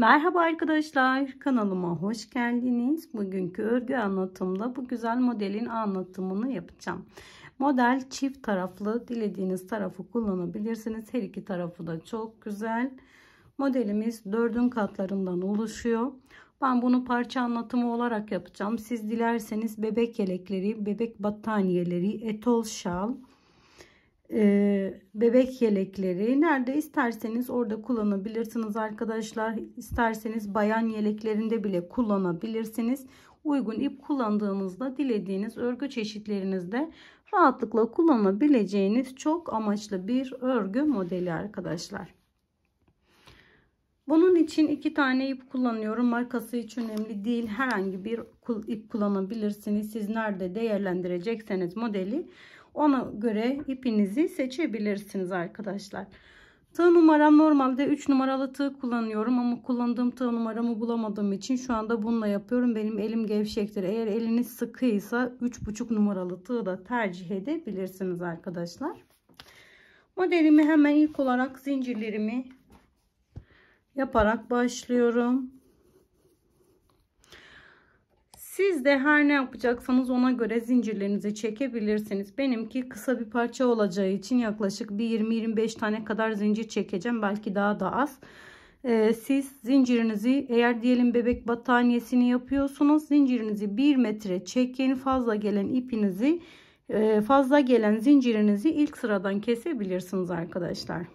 Merhaba arkadaşlar, kanalıma hoş geldiniz. Bugünkü örgü anlatımda bu güzel modelin anlatımını yapacağım. Model çift taraflı, dilediğiniz tarafı kullanabilirsiniz. Her iki tarafı da çok güzel. Modelimiz 4'ün katlarından oluşuyor. Ben bunu parça anlatımı olarak yapacağım. Siz dilerseniz bebek yelekleri, bebek battaniyeleri, etol şal, bebek yelekleri nerede isterseniz orada kullanabilirsiniz arkadaşlar. İsterseniz bayan yeleklerinde bile kullanabilirsiniz. Uygun ip kullandığınızda dilediğiniz örgü çeşitlerinizde rahatlıkla kullanabileceğiniz çok amaçlı bir örgü modeli arkadaşlar. Bunun için 2 tane ip kullanıyorum. Markası hiç önemli değil. Herhangi bir ip kullanabilirsiniz. Siz nerede değerlendirecekseniz modeli, ona göre ipinizi seçebilirsiniz arkadaşlar. Tığ numaram normalde 3 numaralı tığ kullanıyorum ama kullandığım tığ numaramı bulamadığım için şu anda bununla yapıyorum. Benim elim gevşektir. Eğer eliniz sıkıysa 3,5 numaralı tığ da tercih edebilirsiniz arkadaşlar. Modelimi hemen ilk olarak zincirlerimi yaparak başlıyorum. Siz de her ne yapacaksanız ona göre zincirlerinizi çekebilirsiniz. Benimki kısa bir parça olacağı için yaklaşık bir 20-25 tane kadar zincir çekeceğim. Belki daha da az. Siz zincirinizi, eğer diyelim bebek battaniyesini yapıyorsunuz, zincirinizi 1 metre çekin. Fazla gelen ipinizi, fazla gelen zincirinizi ilk sıradan kesebilirsiniz arkadaşlar.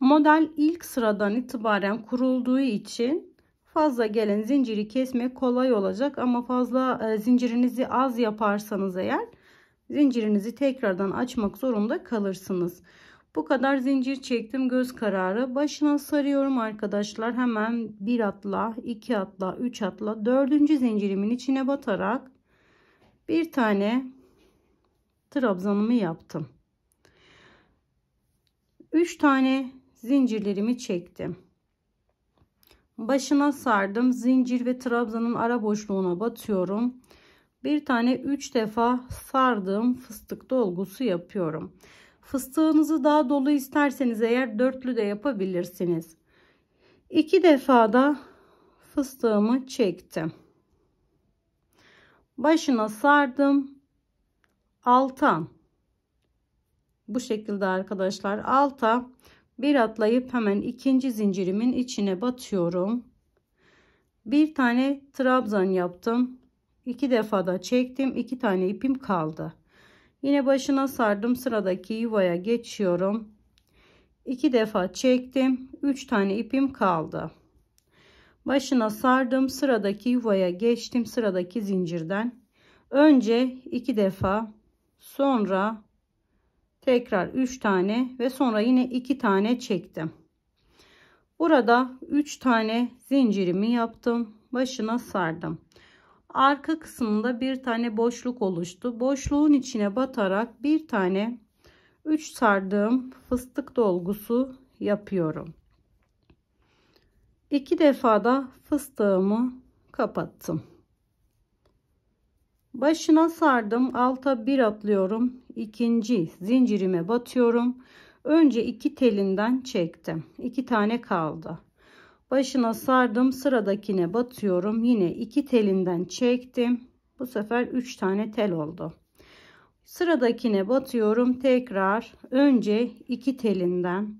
Model ilk sıradan itibaren kurulduğu için fazla gelen zinciri kesmek kolay olacak, ama fazla zincirinizi az yaparsanız eğer zincirinizi tekrardan açmak zorunda kalırsınız. Bu kadar zincir çektim göz kararı. Başına sarıyorum arkadaşlar. Hemen bir atla, 2 atla, 3 atla, 4. zincirimin içine batarak bir tane trabzanımı yaptım. 3 tane zincirlerimi çektim. Başına sardım. Zincir ve trabzanın ara boşluğuna batıyorum. Bir tane 3 defa sardığım fıstık dolgusu yapıyorum. Fıstığınızı daha dolu isterseniz eğer dörtlü de yapabilirsiniz. 2 defa da fıstığımı çektim. Başına sardım. Alta, bu şekilde arkadaşlar, alta bir atlayıp hemen 2. zincirimin içine batıyorum. Bir tane trabzan yaptım. 2 defa da çektim. 2 tane ipim kaldı. Yine başına sardım. Sıradaki yuvaya geçiyorum. 2 defa çektim. 3 tane ipim kaldı. Başına sardım. Sıradaki yuvaya geçtim. Sıradaki zincirden. Önce 2 defa, sonra tekrar 3 tane ve sonra yine 2 tane çektim. Burada 3 tane zincirimi yaptım. Başına sardım. Arka kısmında bir tane boşluk oluştu. Boşluğun içine batarak bir tane 3 sardığım fıstık dolgusu yapıyorum. 2 defa da fıstığımı kapattım. Başına sardım. Alta bir atlıyorum. 2. zincirime batıyorum. Önce 2 telinden çektim. 2 tane kaldı. Başına sardım. Sıradakine batıyorum. Yine 2 telinden çektim. Bu sefer 3 tane tel oldu. Sıradakine batıyorum. Tekrar önce 2 telinden,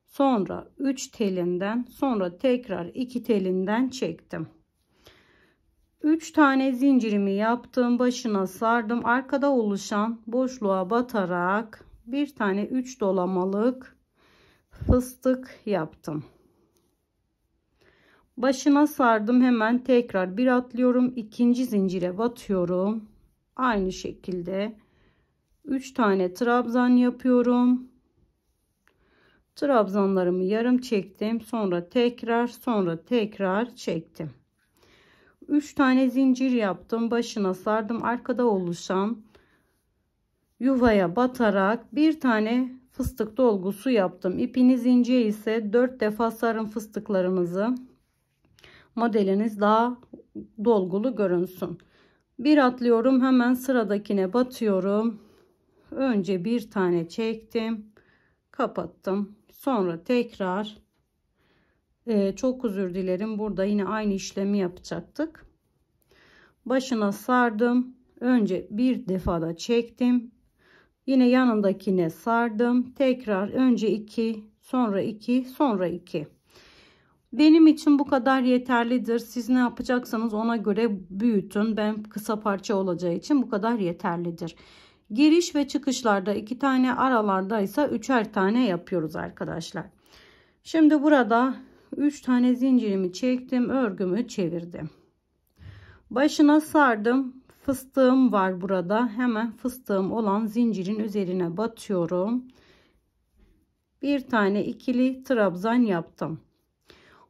sonra 3 telinden, sonra tekrar 2 telinden çektim. 3 tane zincirimi yaptım. Başına sardım. Arkada oluşan boşluğa batarak bir tane 3 dolamalık fıstık yaptım. Başına sardım. Hemen tekrar bir atlıyorum. 2. zincire batıyorum. Aynı şekilde 3 tane trabzan yapıyorum. Trabzanlarımı yarım çektim. Sonra tekrar çektim. 3 tane zincir yaptım. Başına sardım. Arkada oluşan yuvaya batarak bir tane fıstık dolgusu yaptım. İpiniz ince ise 4 defa sarın fıstıklarınızı. modeliniz daha dolgulu görünsün. Bir atlıyorum, hemen sıradakine batıyorum. Önce bir tane çektim, kapattım. Sonra tekrar çok özür dilerim, burada yine aynı işlemi yapacaktık. Başına sardım. Önce bir defada çektim. Yine yanındakine sardım. Tekrar önce 2, sonra 2, sonra 2. Benim için bu kadar yeterlidir. Siz ne yapacaksanız ona göre büyütün. Ben kısa parça olacağı için bu kadar yeterlidir. Giriş ve çıkışlarda 2 tane, aralarda ise 3'er tane yapıyoruz arkadaşlar. Şimdi burada 3 tane zincirimi çektim, örgümü çevirdim. Başına sardım. Fıstığım var burada. Hemen fıstığım olan zincirin üzerine batıyorum. Bir tane ikili trabzan yaptım.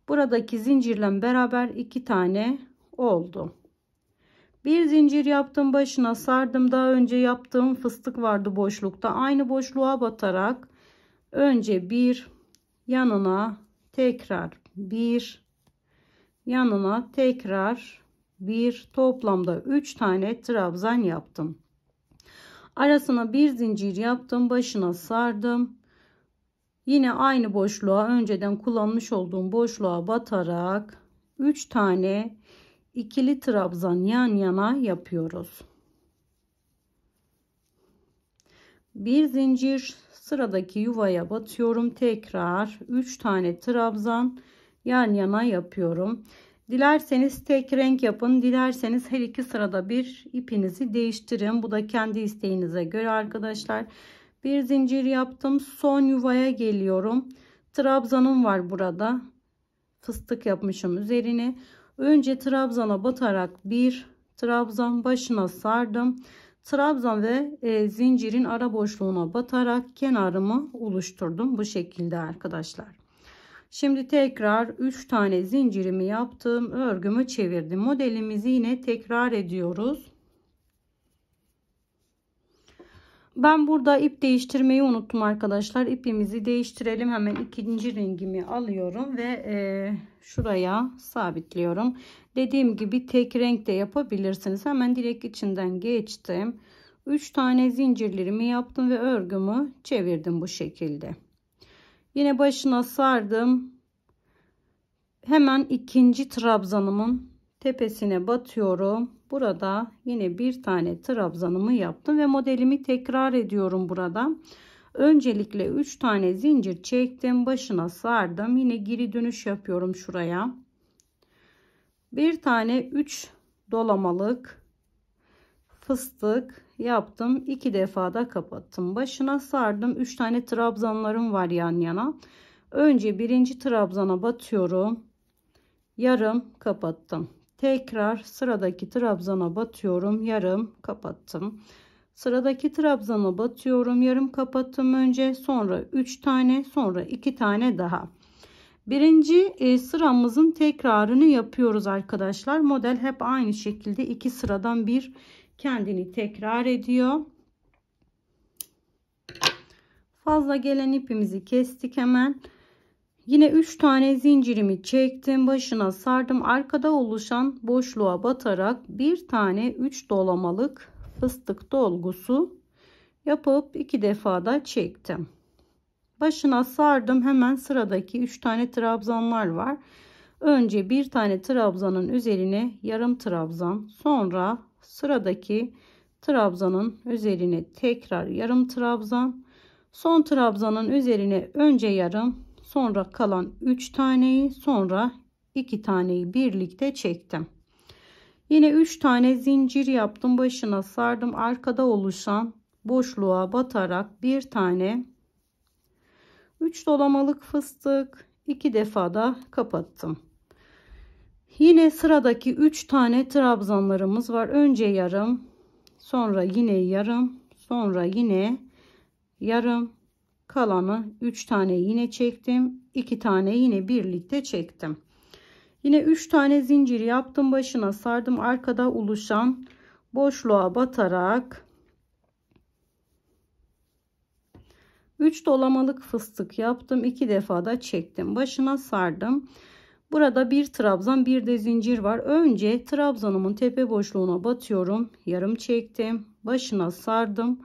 Buradaki zincirle beraber 2 tane oldu. Bir zincir yaptım, başına sardım. Daha önce yaptığım fıstık vardı boşlukta. Aynı boşluğa batarak önce bir, yanına tekrar bir, yanına tekrar bir, toplamda 3 tane trabzan yaptım. Arasına bir zincir yaptım, başına sardım. Yine aynı boşluğa, önceden kullanmış olduğum boşluğa batarak 3 tane ikili trabzan yan yana yapıyoruz. Bir zincir, sıradaki yuvaya batıyorum, tekrar 3 tane trabzan yan yana yapıyorum. Dilerseniz tek renk yapın, dilerseniz her iki sırada bir ipinizi değiştirin. Bu da kendi isteğinize göre arkadaşlar. Bir zincir yaptım, son yuvaya geliyorum. Trabzanım var burada, fıstık yapmışım üzerine. Önce trabzana batarak bir trabzan, başına sardım. Trabzan ve zincirin ara boşluğuna batarak kenarımı oluşturdum bu şekilde arkadaşlar. Şimdi tekrar 3 tane zincirimi yaptım, örgümü çevirdim. Modelimizi yine tekrar ediyoruz. Ben burada ip değiştirmeyi unuttum arkadaşlar. İpimizi değiştirelim. Hemen ikinci rengimi alıyorum ve şuraya sabitliyorum. Dediğim gibi tek renk de yapabilirsiniz. Hemen direkt içinden geçtim. 3 tane zincirlerimi yaptım ve örgümü çevirdim bu şekilde. Yine başına sardım. Hemen ikinci trabzanımın tepesine batıyorum. Burada yine bir tane trabzanımı yaptım ve modelimi tekrar ediyorum burada. Öncelikle 3 tane zincir çektim, başına sardım. Yine geri dönüş yapıyorum şuraya. Bir tane 3 dolamalık fıstık yaptım. 2 defa da kapattım. Başına sardım. 3 tane trabzanlarım var yan yana. Önce birinci trabzana batıyorum. Yarım kapattım. Tekrar sıradaki trabzana batıyorum, yarım kapattım. Sıradaki trabzana batıyorum, yarım kapattım önce, sonra 3 tane, sonra 2 tane daha. Birinci sıramızın tekrarını yapıyoruz arkadaşlar. Model hep aynı şekilde 2 sıradan bir kendini tekrar ediyor. Fazla gelen ipimizi kestik hemen. Yine 3 tane zincirimi çektim, başına sardım. Arkada oluşan boşluğa batarak bir tane 3 dolamalık fıstık dolgusu yapıp 2 defa da çektim. Başına sardım. Hemen sıradaki 3 tane trabzanlar var. Önce bir tane trabzanın üzerine yarım trabzan, sonra sıradaki trabzanın üzerine tekrar yarım trabzan, son trabzanın üzerine önce yarım, sonra kalan 3 taneyi, sonra 2 taneyi birlikte çektim. Yine 3 tane zincir yaptım, başına sardım. Arkada oluşan boşluğa batarak bir tane 3 dolamalık fıstık, 2 defa da kapattım. Yine sıradaki 3 tane trabzanlarımız var. Önce yarım, sonra yine yarım, sonra yine yarım, kalanı 3 tane yine çektim, 2 tane yine birlikte çektim. Yine 3 tane zincir yaptım, başına sardım. Arkada oluşan boşluğa batarak 3 dolamalık fıstık yaptım, 2 defa da çektim, başına sardım. Burada bir trabzan, bir de zincir var. Önce trabzanımın tepe boşluğuna batıyorum. Yarım çektim. Başına sardım.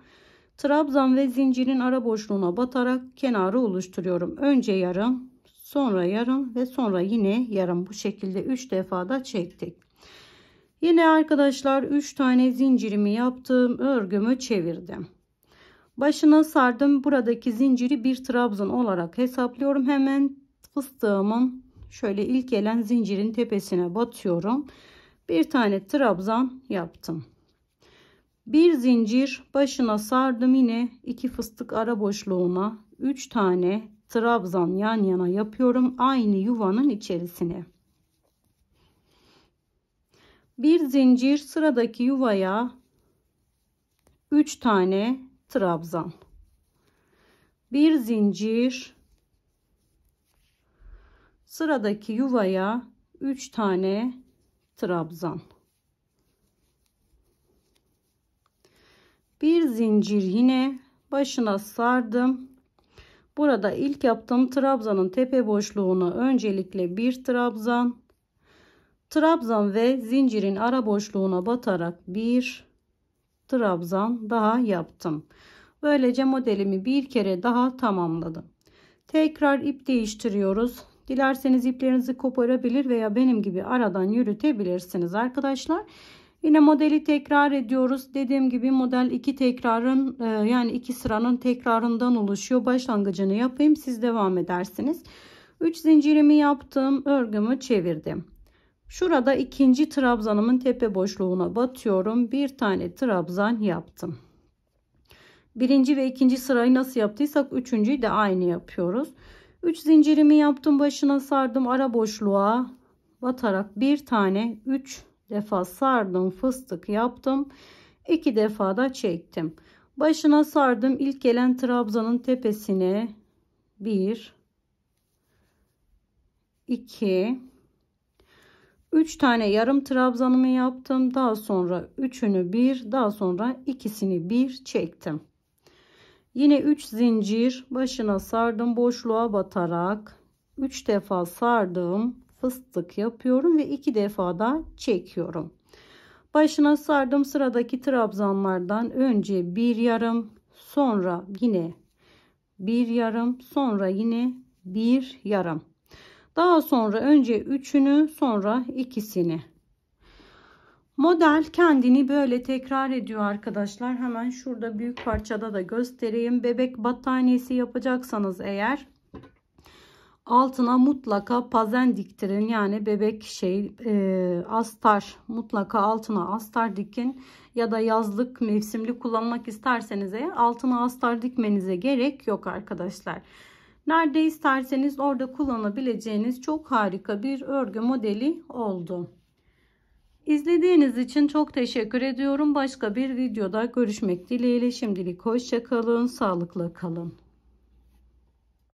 Trabzan ve zincirin ara boşluğuna batarak kenarı oluşturuyorum. Önce yarım, sonra yarım ve sonra yine yarım. Bu şekilde 3 defa da çektik. Yine arkadaşlar 3 tane zincirimi yaptım. Örgümü çevirdim. Başına sardım. Buradaki zinciri bir trabzan olarak hesaplıyorum. Hemen fıstığımın şöyle ilk gelen zincirin tepesine batıyorum. Bir tane trabzan yaptım. Bir zincir başına sardım, yine 2 fıstık ara boşluğuna 3 tane trabzan yan yana yapıyorum aynı yuvanın içerisine. Bir zincir, sıradaki yuvaya 3 tane trabzan. Bir zincir, sıradaki yuvaya 3 tane trabzan. Bir zincir, yine başına sardım. Burada ilk yaptığım trabzanın tepe boşluğuna öncelikle bir trabzan, trabzan ve zincirin ara boşluğuna batarak bir trabzan daha yaptım. Böylece modelimi bir kere daha tamamladım. Tekrar ip değiştiriyoruz. Dilerseniz iplerinizi koparabilir veya benim gibi aradan yürütebilirsiniz arkadaşlar. Yine modeli tekrar ediyoruz. Dediğim gibi model 2 tekrarın yani 2 sıranın tekrarından oluşuyor. Başlangıcını yapayım, siz devam edersiniz. 3 zincirimi yaptım, örgümü çevirdim. Şurada ikinci trabzanımın tepe boşluğuna batıyorum. Bir tane trabzan yaptım. Birinci ve ikinci sırayı nasıl yaptıysak üçüncüyü de aynı yapıyoruz. 3 zincirimi yaptım, başına sardım, ara boşluğa batarak bir tane 3 defa sardım, fıstık yaptım, 2 defa da çektim. Başına sardım, ilk gelen trabzanın tepesine 1 2 3 tane yarım trabzanımı yaptım. Daha sonra üçünü bir, daha sonra ikisini bir çektim. Yine 3 zincir, başına sardım, boşluğa batarak 3 defa sardım, fıstık yapıyorum ve 2 defa da çekiyorum. Başına sardım, sıradaki trabzanlardan önce bir yarım, sonra yine bir yarım, sonra yine bir yarım. Daha sonra önce üçünü, sonra ikisini. Model kendini böyle tekrar ediyor arkadaşlar. Hemen şurada büyük parçada da göstereyim. Bebek battaniyesi yapacaksanız eğer altına mutlaka pazen diktirin. Yani bebek astar, mutlaka altına astar dikin. Ya da yazlık mevsimli kullanmak isterseniz eğer altına astar dikmenize gerek yok arkadaşlar. Nerede isterseniz orada kullanabileceğiniz çok harika bir örgü modeli oldu. İzlediğiniz için çok teşekkür ediyorum. Başka bir videoda görüşmek dileğiyle. Şimdilik hoşça kalın, sağlıkla kalın.